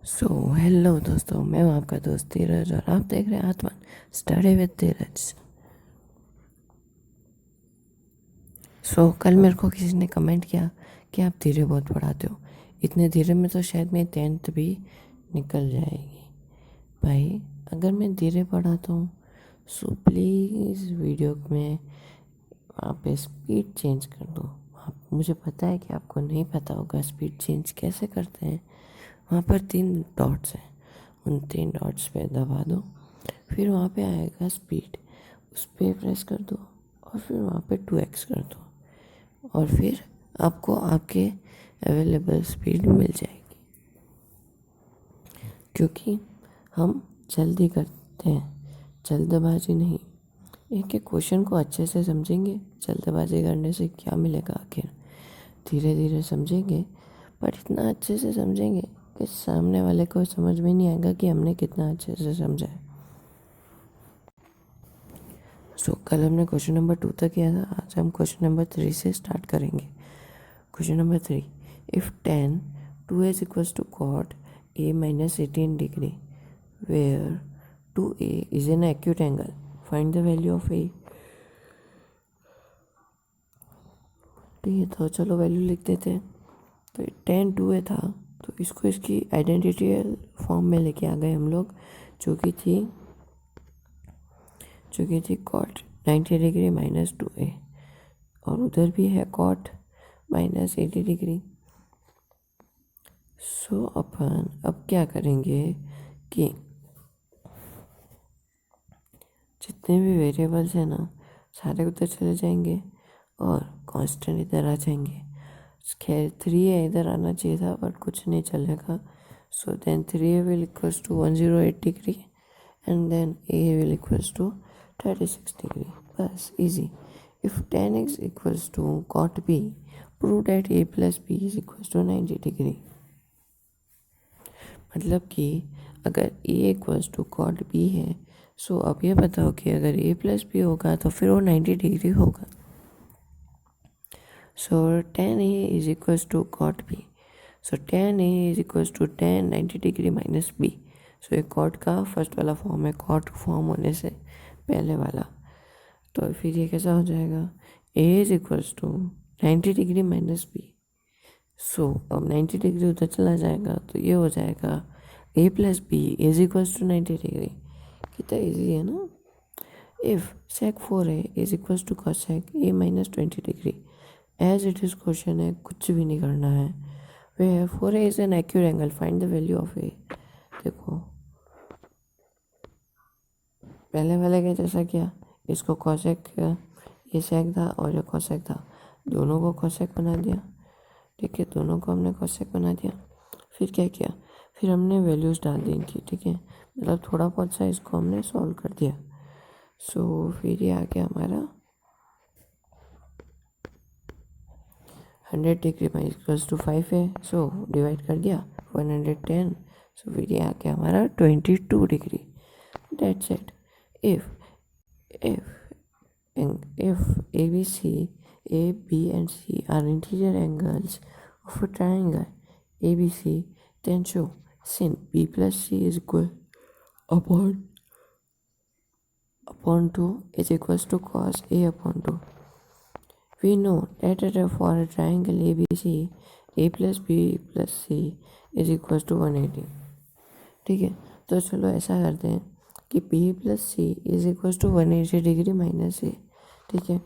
Hello दोस्तों, मैं हूं आपका दोस्त धीरज और आप देख रहे हैं आत्मन स्टडी विद धीरज। कल मेरे को किसी ने कमेंट किया कि आप धीरे बहुत पढ़ाते हो, इतने धीरे में तो शायद मेरी 10th भी निकल जाएगी। भाई, अगर मैं धीरे पढ़ाता हूँ सो प्लीज़ वीडियो में वहाँ पे स्पीड चेंज कर दो। आप, मुझे पता है कि आपको नहीं पता होगा स्पीड चेंज कैसे करते हैं। वहाँ पर 3 डॉट्स हैं, उन 3 डॉट्स पे दबा दो, फिर वहाँ पे आएगा स्पीड, उस पर प्रेस कर दो और फिर वहाँ पे 2x कर दो और फिर आपको आपके अवेलेबल स्पीड मिल जाएगी। क्योंकि हम जल्दी करते हैं, जल्दबाजी नहीं। एक एक क्वेश्चन को अच्छे से समझेंगे, जल्दबाजी करने से क्या मिलेगा आखिर। धीरे धीरे समझेंगे पर इतना अच्छे से समझेंगे कि सामने वाले को समझ में नहीं आएगा कि हमने कितना अच्छे से समझा है। कल हमने क्वेश्चन नंबर 2 तक किया था, आज हम क्वेश्चन नंबर 3 से स्टार्ट करेंगे। Question number 3, if tan 2a equals to cot a minus 18 degree where 2a is an acute angle, find the value of a। ठीक है, तो चलो वैल्यू लिख देते हैं। तो tan 2a था, तो इसको इसकी आइडेंटिटी फॉर्म में लेके आ गए हम लोग, जो कि थी cot 90 डिग्री माइनस 2a, और उधर भी है cot माइनस 80 डिग्री। अपन अब क्या करेंगे कि जितने भी वेरिएबल्स हैं ना, सारे उधर चले जाएंगे और कांस्टेंट इधर आ जाएंगे। खैर 3a इधर आना चाहिए था, बट कुछ नहीं चलेगा। Then 3a will equals to 108 degree and then a will equals to 36 degree. बस easy. If tan x equals to cot b, prove that a plus b is equals to 90 degree. मतलब कि अगर a equals to cot b है, अब ये बताओ कि अगर a प्लस b होगा तो फिर वो 90 डिग्री होगा। tan a is equals to cot b, tan a is equals to tan 90 degree minus b। ये कॉट का फर्स्ट वाला फॉर्म है, कॉट फॉर्म होने से पहले वाला। तो फिर ये कैसा हो जाएगा, a is equals to 90 degree minus b। अब 90 डिग्री उधर चला जाएगा तो ये हो जाएगा a plus B is equals to 90 degree. कितना इजी है ना। If sec 4a is equals to cosec a minus 20 degree, as it is question है, कुछ भी नहीं करना है। Where 4a is an acute angle, find the value of a। देखो पहले वाले के जैसा किया, इसको cosec, ये sec था और ये cosec था, दोनों को cosec बना दिया। ठीक है, दोनों को हमने cosec बना दिया। फिर क्या किया, फिर हमने वैल्यूज़ डाल दी इनकी। ठीक है, मतलब थोड़ा बहुत सा इसको हमने सॉल्व कर दिया। फिर ये आ गया हमारा 100 डिग्री माइनस इक्वल्स टू 5 है, डिवाइड कर दिया 110। फिर ये आ गया हमारा 22 degree. That's it. If if if ABC, A, B and C are interior angles of a triangle ABC, then show sin B plus C is equal upon 2 is equals to cos A upon 2. We know that for a triangle ABC, A plus B plus C is equals to 180. ठीक है, तो चलो ऐसा करते हैं कि B plus C is equals to 180 degree minus A। ठीक है,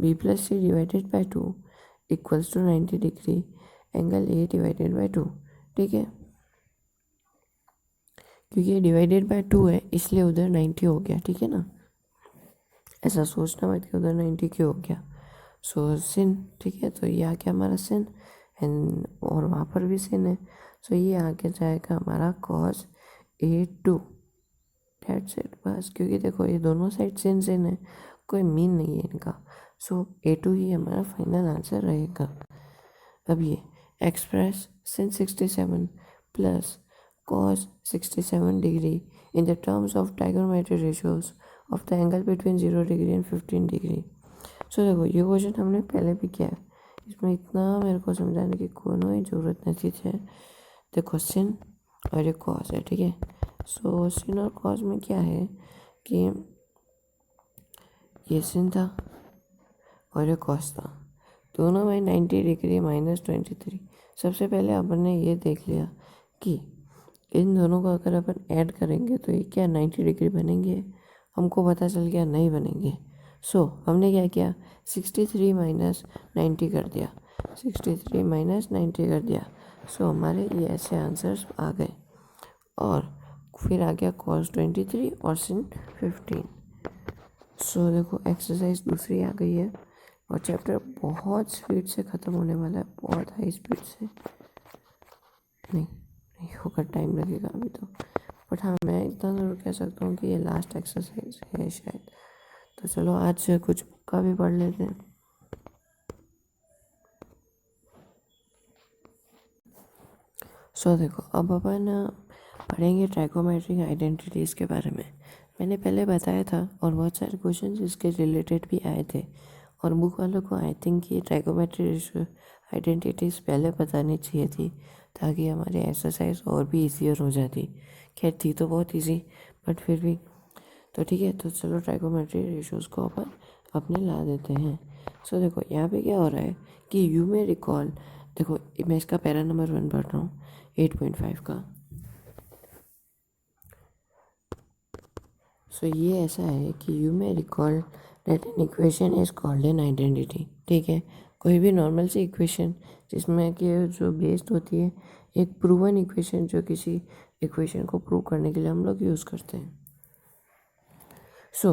B plus C divided by 2 equals to 90 degree angle A divided by 2। ठीक है, क्योंकि ये डिवाइडेड बाई 2 है इसलिए उधर 90 हो गया। ठीक है ना, ऐसा सोचना मत कि उधर 90 क्यों हो गया। सिन, ठीक है, तो ये आ गया हमारा सिन एंड और वहाँ पर भी सिन है, ये आगे जाएगा हमारा cos A2। डेट्स इट, बस। क्योंकि देखो ये दोनों साइड सिन है, कोई मीन नहीं है इनका। A2 ही हमारा फाइनल आंसर रहेगा। अब ये express sin 67 plus cos 67 degree in the terms of trigonometric ratios of the angle between 0 degree and 15 degree. देखो ये क्वेश्चन हमने पहले भी किया है, इसमें इतना मेरे को समझाने की कोई ज़रूरत नहीं है। देखो sin और ये कॉस है, ठीक है। सो सिन और कॉस में क्या है कि ये सिन था और ये कॉस था, दोनों में 90 डिग्री -23। सबसे पहले अपन ने ये देख लिया कि इन दोनों को अगर अपन ऐड करेंगे तो ये क्या 90 डिग्री बनेंगे, हमको पता चल गया नहीं बनेंगे। सो हमने क्या किया, 63 - 90 कर दिया, 63 - 90 कर दिया। सो हमारे ये ऐसे आंसर्स आ गए। और फिर आ गया cos 23 और sin 15। सो देखो एक्सरसाइज दूसरी आ गई है और चैप्टर बहुत स्पीड से ख़त्म होने वाला है, बहुत हाई स्पीड से। नहीं होगा, टाइम लगेगा अभी तो, बट हाँ मैं इतना ज़रूर कह सकता हूँ कि ये लास्ट एक्सरसाइज है शायद। तो चलो आज कुछ का भी पढ़ लेते हैं। सो देखो अब अपन पढ़ेंगे ट्राइगोमेट्रिक आइडेंटिटीज़ के बारे में। मैंने पहले बताया था और बहुत सारे क्वेश्चंस इसके रिलेटेड भी आए थे, और बुक वालों को आई थिंक ये ट्राइगोमेट्रिक आइडेंटिटीज़ पहले बतानी चाहिए थी ताकि हमारी एक्सरसाइज और भी ईजियर हो जाती। खैर थी तो बहुत ईजी, बट फिर भी तो ठीक है। तो चलो ट्राइगोमेट्रिक रेशियोज़ को अपन अपने ला देते हैं। सो देखो यहाँ पे क्या हो रहा है कि यू में रिकॉल, देखो मैं इसका पैरा नंबर 1 पढ़ रहा हूँ 8.5 का। सो ये ऐसा है कि यू में recall that an equation is called an identity, ठीक है। कोई भी नॉर्मल सी इक्वेशन जिसमें कि जो बेस्ड होती है एक प्रूवन इक्वेशन, जो किसी इक्वेशन को प्रूव करने के लिए हम लोग यूज़ करते हैं। So,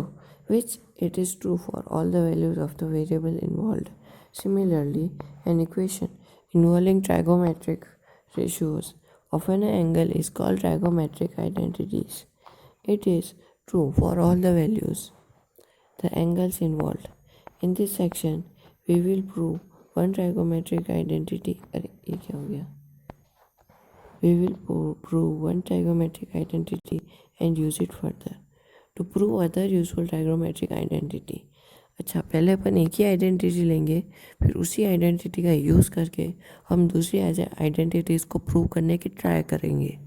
which it is true for all the values of the variable involved. Similarly, an equation involving trigonometric ratios of an angle is called trigonometric identities. It is true for all the values, the angles involved. In this section, we will prove one trigonometric identity. अरे ये क्या हो गया? We will prove one trigonometric identity and use it further to prove other useful trigonometric identity. अच्छा, पहले अपन एक ही identity लेंगे, फिर उसी आइडेंटिटी का यूज़ करके हम दूसरी आइडेंटिटीज़ को प्रूव करने की ट्राई करेंगे।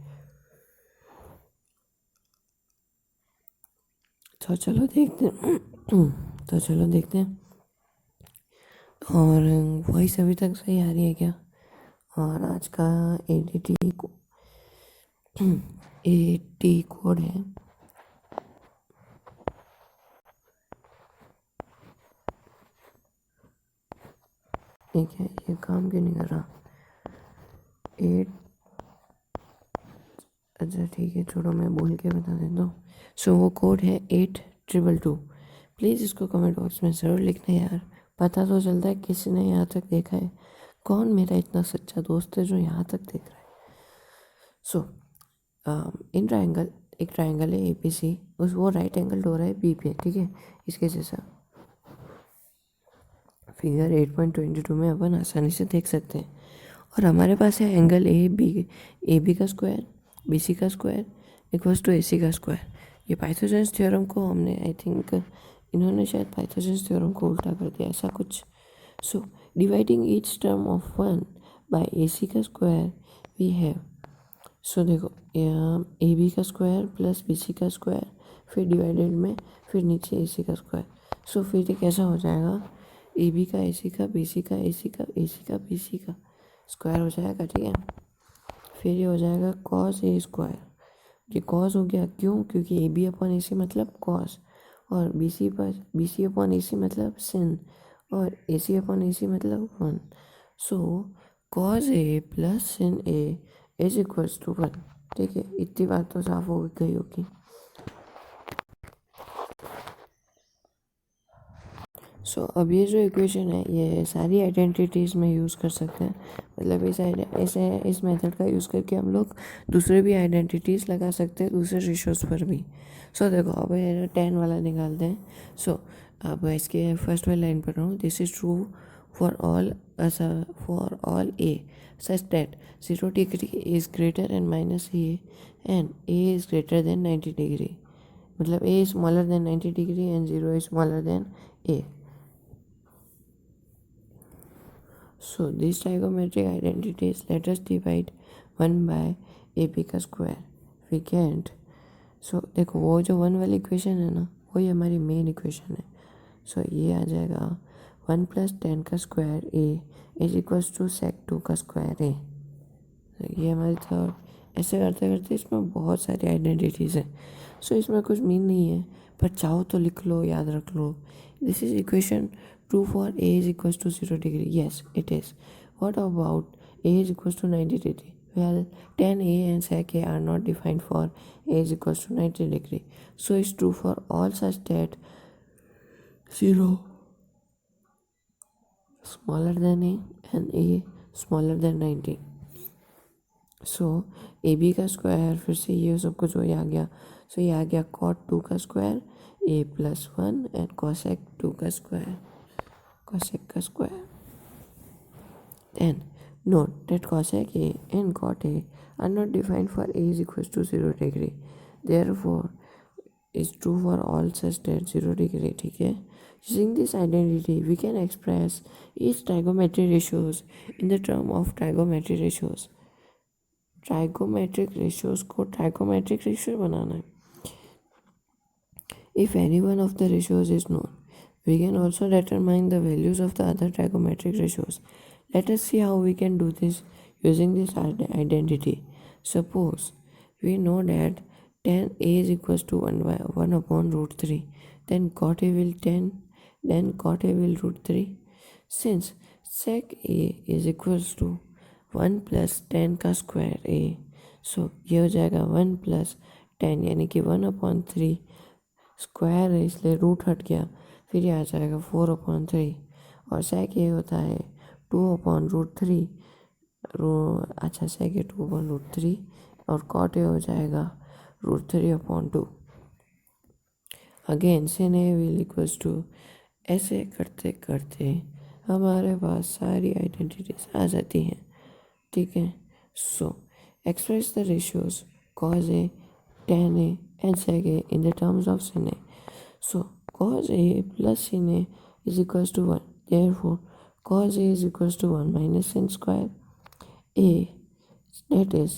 तो चलो देखते हैं तो चलो देखते हैं। और वॉइस अभी तक सही आ रही है क्या? और आज का एटी कोड है। ठीक है, ये काम क्यों नहीं कर रहा? 8, अच्छा ठीक है छोड़ो, मैं बोल के बता देता हूँ। सो वो कोड है 8222। प्लीज़ इसको कमेंट बॉक्स में ज़रूर लिखना यार, पता तो चलता है किसी ने यहाँ तक देखा है। कौन मेरा इतना सच्चा दोस्त है जो यहाँ तक देख रहा है? सो इन ट्रायंगल, एक ट्रायंगल है APC, उस वो राइट एंगल हो रहा है बी पे, ठीक है। इसके जैसा फिगर 8.22 में अपन आसानी से देख सकते हैं। और हमारे पास है एंगल ए बी का स्क्वायर, BC का स्क्वायर इक्वल्स टू AC का स्क्वायर। ये पाइथागोरस थ्योरम को हमने आई थिंक इन्होंने शायद पाइथागोरस थ्योरम को उल्टा कर दिया, ऐसा कुछ। So dividing each term of 1 by AC का स्क्वायर वी हैव, सो देखो AB का स्क्वायर प्लस BC का स्क्वायर, फिर डिवाइडेड में फिर नीचे AC का स्क्वायर। सो फिर ये कैसा हो जाएगा, AB का AC का BC का AC का AC का BC का स्क्वायर हो जाएगा, ठीक है। फिर ये हो जाएगा cos A स्क्वायर। ये cos हो गया, क्यों? क्योंकि AB अपॉन AC मतलब cos, और BC अपॉन AC मतलब sin, और AC अपॉन AC मतलब 1। So cos A plus sin A is equals to 1, ठीक है। इतनी बात तो साफ हो गई होगी। सो अब ये जो इक्वेशन है ये सारी आइडेंटिटीज़ में यूज़ कर सकते हैं, मतलब इस मेथड का यूज़ करके हम लोग दूसरे भी आइडेंटिटीज़ लगा सकते हैं दूसरे रेशियोज़ पर भी। सो देखो अब ये 10 वाला निकालते हैं। सो अब इसके फर्स्ट वाली लाइन पर हूँ, this is true for all A such that 0 degree is greater and minus A and A is greater than 90 degree, मतलब A is smaller than 90 degree and 0 is smaller than A. So these trigonometric identities, let us divide 1 by AB का square we get. सो देखो वो जो 1 वाली equation है ना, वही हमारी मेन इक्वेशन है. सो ये आ जाएगा 1 + 10 का square A is equals to sec 2 का स्क्वायर ए. ये हमारी थर्ड. ऐसे करते करते इसमें बहुत सारी आइडेंटिटीज़ हैं. सो इसमें कुछ मीन नहीं है, पर चाहो तो लिख लो, याद रख लो. This is equation true for A is equals to 0 degree. Yes it is. What about A is equals to 90 degree? Well, tan A and sec A are not defined for A is equals to 90 degree. So it's true for all such that 0 smaller than A and A smaller than 90. So A B का square, फिर से ये सब कुछ वही आ गया. सो ये आ गया cot 2 का square A plus 1 and cosec 2 का स्क्वायर, cosec का square. Then note that cosec A and cot A are not defined for A is equals to 0 degree. Therefore, is true for all such that 0 degree. ठीक है. Using this identity, we can express each trigonometric ratios in the term of trigonometric ratios. Trigonometric ratios को trigonometric ratio बनाना है. If any one of the ratios is known, we can also determine the values of the other trigonometric ratios. Let us see how we can do this using this identity. Suppose we know that tan A is equals to 1 upon root 3. Then cot A will 10. Then cot A will root 3. Since sec A is equals to 1 + 10 का square ए, सो ये हो जाएगा 1 + 10 यानी कि 1/3. Square है इसलिए root हट गया, फिर ये आ जाएगा 4/3. और sec ए होता है 2/√3. अच्छा sec ए 2/√3 और cot ए हो जाएगा √3/2. Again sin A will equals to. ऐसे करते करते हमारे पास सारी आइडेंटिटीज आ जाती हैं. ठीक है. So express the ratios cos A, tan A and sec A in the terms of sin A. So cos A plus sin A is equals to 1. Therefore, cos A is equals to 1 minus sin square A. That is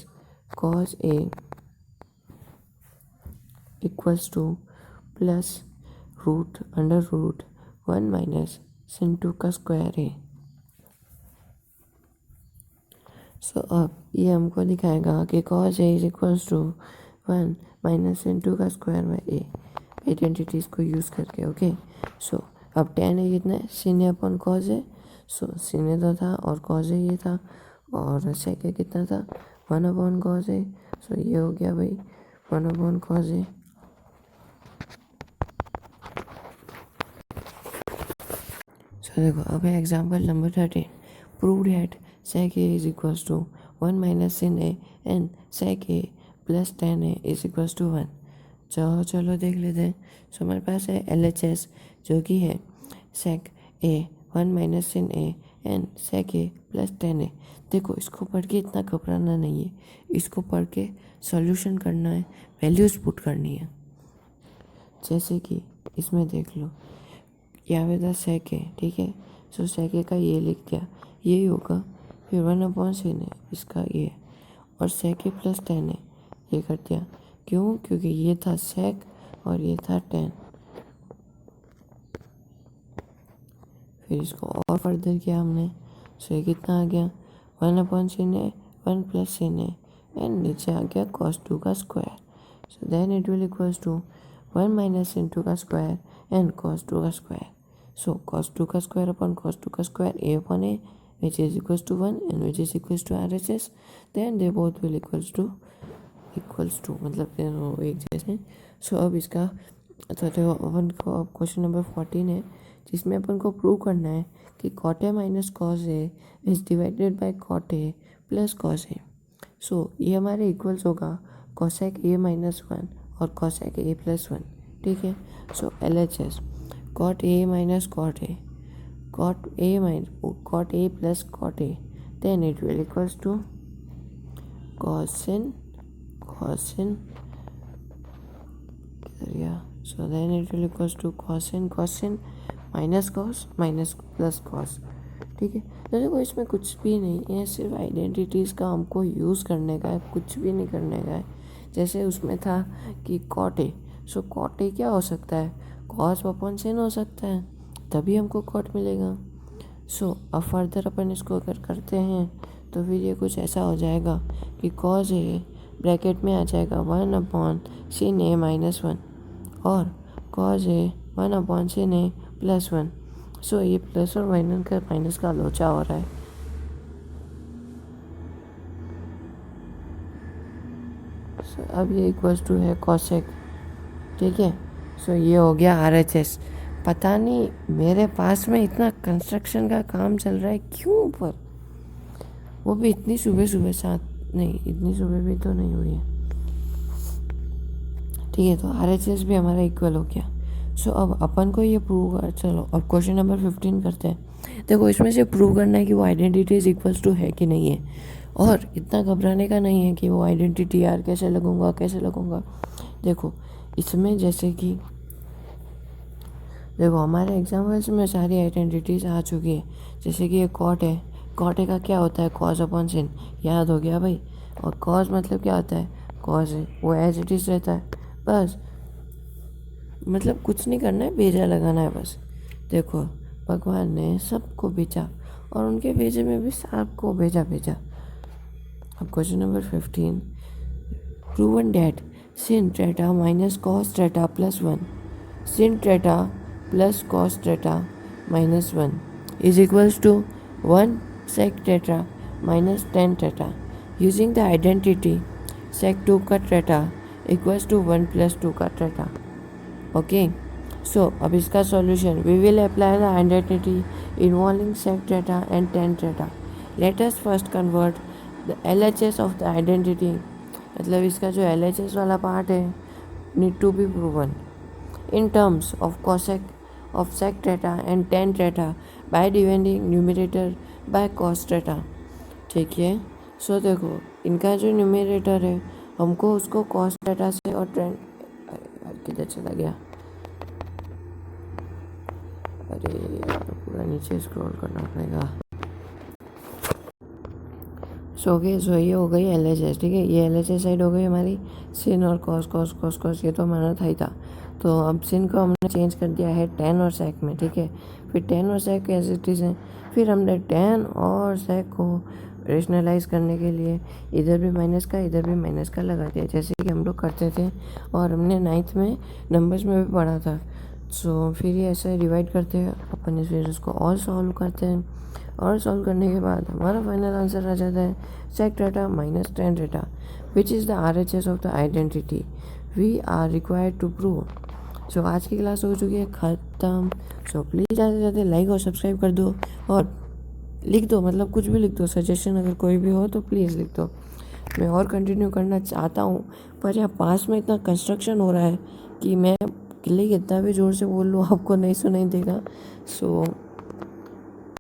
cos A equals to plus √1 minus sin 2 का square है. सो अब ये हमको दिखाएगा कि cos A is equals to 1 minus sin 2 का square by A, identities को use करके. ओके. सो अब tan A कितना है? sin A upon cos A. So sin A तो था और cos A ये था, और sec A कितना था? 1/cos A. सो ये हो गया भाई 1/cos A. सो देखो अब है example number 13. Prove that sec A is equals to 1 minus sin A and sec A plus tan A is equals to 1. चलो देख लेते हैं. सो हमारे पास है LHS जो कि है sec A 1 minus sin A and sec A plus tan A. देखो इसको पढ़ के इतना घबराना नहीं है, इसको पढ़ के सॉल्यूशन करना है, वैल्यूज़ पुट करनी है. जैसे कि इसमें देख लो यहाँ पे था sec A. ठीक है. सो sec A का ये लिख दिया, यही होगा. फिर 1/sin A इसका ये, और sec A plus tan A ये कर दिया. क्यों? क्योंकि ये था sec और ये था tan. फिर इसको और फर्दर किया हमने. सो ये कितना आ गया? 1/sin A 1 + sin A and नीचे आ गया cos 2 का square. So then it will equals to 1 minus sin 2 का स्क्वायर एंड cos 2 का स्क्वायर. सो cos 2 का स्क्वायर अपॉन cos 2 का square A/A which is equals to 1 and which is equals to RHS. then they both will equals to मतलब दोनों एक जैसे. सो अब इसका तो अपन को अब क्वेश्चन नंबर 14 है, जिसमें अपन को प्रूव करना है कि cot A minus cos A is divided by cot A plus cos A. सो ये हमारे इक्वल्स होगा cosec A minus 1 और cosec A plus 1. ठीक है. सो LHS cot A minus cot A, cot A plus cot A, then it will equals to cosine. Yeah. So then it will equals to cosine minus cos minus plus cos. ठीक है. तो देखो इसमें कुछ भी नहीं है, सिर्फ आइडेंटिटीज़ का हमको यूज़ करने का है, कुछ भी नहीं करने का है। जैसे उसमें था कि cot A, so cot A क्या हो सकता है, कॉस अपॉन सिन हो सकता है, तभी हमको कॉट मिलेगा। सो अब फर्दर अपन इसको अगर करते हैं तो फिर ये कुछ ऐसा हो जाएगा कि कॉस ए ब्रैकेट में आ जाएगा 1/sin a-1 और कॉस ए 1/sin a+1। सो ये प्लस और माइनस का लोचा हो रहा है। सो अब ये इक्वल्स टू है कॉसेक, ठीक है। सो ये हो गया RHS। पता नहीं मेरे पास में इतना कंस्ट्रक्शन का काम चल रहा है क्यों, पर वो भी इतनी सुबह सुबह, 7 नहीं, इतनी सुबह भी तो नहीं हुई है, ठीक है। तो RHS भी हमारा इक्वल हो गया। सो अब अपन को ये प्रूव कर, चलो अब क्वेश्चन नंबर 15 करते हैं। देखो इसमें से प्रूव करना है कि वो आइडेंटिटी इज इक्वल्स टू है कि नहीं है, और इतना घबराने का नहीं है कि वो आइडेंटिटी यार कैसे लगूंगा। देखो इसमें जैसे कि देखो हमारे एग्जाम्पल्स में सारी आइडेंटिटीज़ आ चुकी है। जैसे कि ये कॉट है, कॉट का क्या होता है, कॉस अपॉन सिन, याद हो गया भाई। और कॉस मतलब क्या होता है, कॉस है वो एज इट इज़ रहता है, बस मतलब कुछ नहीं करना है, भेजा लगाना है बस। देखो भगवान ने सबको भेजा और उनके भेजे में भी सबको भेजा। अब question number 15, proven that sin theta minus cos theta plus 1, sin theta plus cos theta minus 1 is equals to 1 sec theta minus tan theta. Using the identity sec 2 का theta equals to 1 plus 2 का theta. Okay. So अब इसका solution, we will apply the identity involving sec theta and tan theta. Let us first convert the LHS of the identity, मतलब इसका जो LHS वाला part है need to be proven in terms of cosec of sec theta and tan theta by dividing numerator by cos theta, ठीक है। सो देखो इनका जो न्यूमरेटर है हमको उसको cos theta से और tan, किधर चला गया, अरे यार पूरा नीचे स्क्रॉल करना पड़ेगा। सो ये हो गई LHS, ठीक है। ये LHS साइड हो गई हमारी सिन और कॉस, ये तो हमारा था ही था। तो अब सिन को हमने चेंज कर दिया है tan और sec में, ठीक है। फिर tan और sec एज इट इज़ हैं, फिर हमने tan और sec को रेशनलाइज करने के लिए इधर भी माइनस का इधर भी माइनस का लगा दिया, जैसे कि हम लोग करते थे और हमने 9th में नंबर्स में भी पढ़ा था। सो फिर ये ऐसे डिवाइड करते हैं अपन, फिर इसको और सॉल्व करते हैं और सॉल्व करने के बाद हमारा फाइनल आंसर आ जाता है sec theta minus tan theta which is the RHS of the identity we are required to prove. सो आज की क्लास हो चुकी है ख़त्म। सो प्लीज़ जाते जाते लाइक और सब्सक्राइब कर दो और लिख दो, मतलब कुछ भी लिख दो, सजेशन अगर कोई भी हो तो प्लीज़ लिख दो। मैं और कंटिन्यू करना चाहता हूँ, पर यहाँ पास में इतना कंस्ट्रक्शन हो रहा है कि मैं किले कितना भी ज़ोर से बोल लूँ आपको नहीं सुनाई देगा। सो